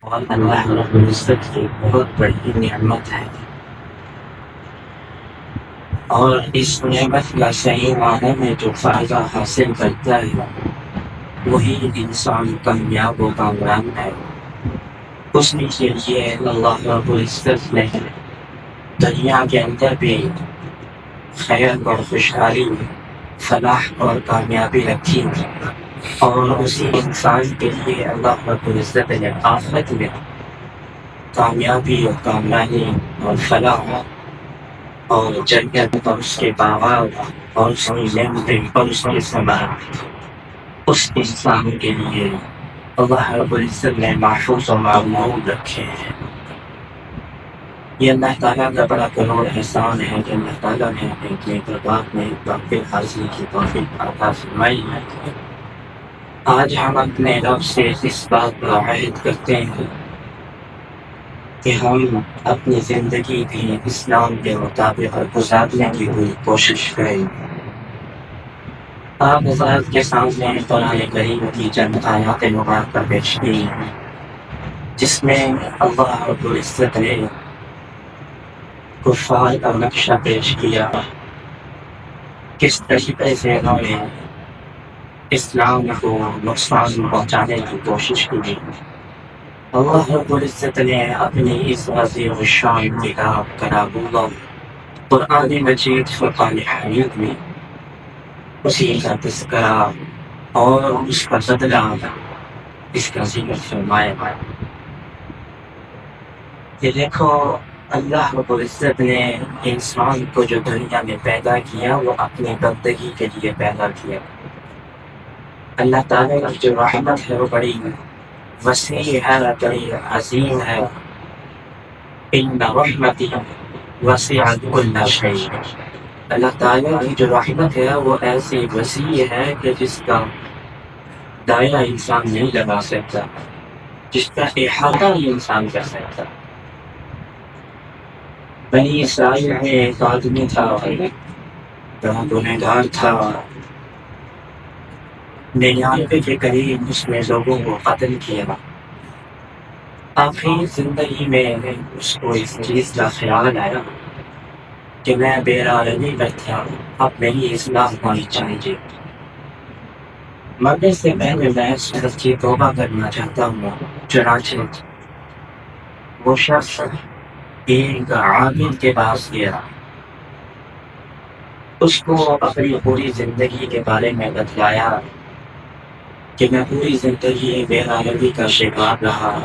اور اللہ رب العزت کی بہت بڑی نعمت ہے، اور اس نعمت کا صحیح معنی میں جو فائدہ حاصل کرتا ہے وہی انسان کامیاب و کامران ہے۔ اس کے لیے اللہ رب العزت نے دنیا کے اندر بھی خیر اور خوشحالی، فلاح اور کامیابی رکھی، اور اسی انسان کے لیے اللہ رب العزت نے آخرت میں کامیابی اور کامرانی اور فلاح اور جنت اور اس کے باغات اور اس کی نعمتیں اور اس کے ثمرات اس انسان کے لیے اللہ رب العزت نے محفوظ و معمول رکھے ہیں۔ یہ اللہ تعالیٰ کا بڑا کرور احسان ہے کہ اللہ تعالیٰ نے اپنے دربار میں واقع حاضری کی توفیق عطا فرمائی ہے۔ آج ہم اپنے رب سے اس بات پر عہد کرتے ہیں کہ ہم اپنی زندگی بھی اسلام کے مطابق گزارنے کی پوری کوشش کریں۔ آپ حضرات کے سامنے قرآن کریم کی چند آیات مبارکہ پیش کی جس میں اللہ رب العزت نے کفار کا نقشہ پیش کیا، کس طریقے سے انہوں نے اسلام کو نقصان پہنچانے کی کوشش کی۔ اللہ رب العزت نے اپنی اس عظیم الشان کتاب کلام اللہ قرآن مجید فرقان حمید میں اسی کا تذکرہ اور اس کا بدلہ اس کا ذکر فرمایا۔ کہ دیکھو اللہ رب العزت نے انسان کو جو دنیا میں پیدا کیا وہ اپنی بندگی کے لیے پیدا کیا۔ اللہ تعالیٰ کی جو رحمت ہے وہ بڑی وسیع ہے، بڑی عظیم ہے۔ ان رحمتی وسعت کل شیء، اللہ تعالیٰ کی جو رحمت ہے وہ ایسی وسیع ہے کہ جس کا دائرہ انسان نہیں لگا سکتا، جس کا احاطہ نہیں انسان کر سکتا۔ بنی اسرائیل میں ایک آدمی تھا، بڑا گنہگار تھا، 99 کے قریب اس نے لوگوں کو قتل کیا۔ آخری زندگی میں اس کو اس چیز کا خیال آیا کہ میں بے بیٹھا، اب میری اصلاح ہونی چاہیے۔ مرنے سے پہلے میں اس وقت کی توبہ کرنا چاہتا ہوں۔ چنانچہ وہ شخص ایک عابد کے پاس گیا، اس کو اپنی پوری زندگی کے بارے میں بتلایا کہ میں پوری زندگی بے روی کا شکار رہا،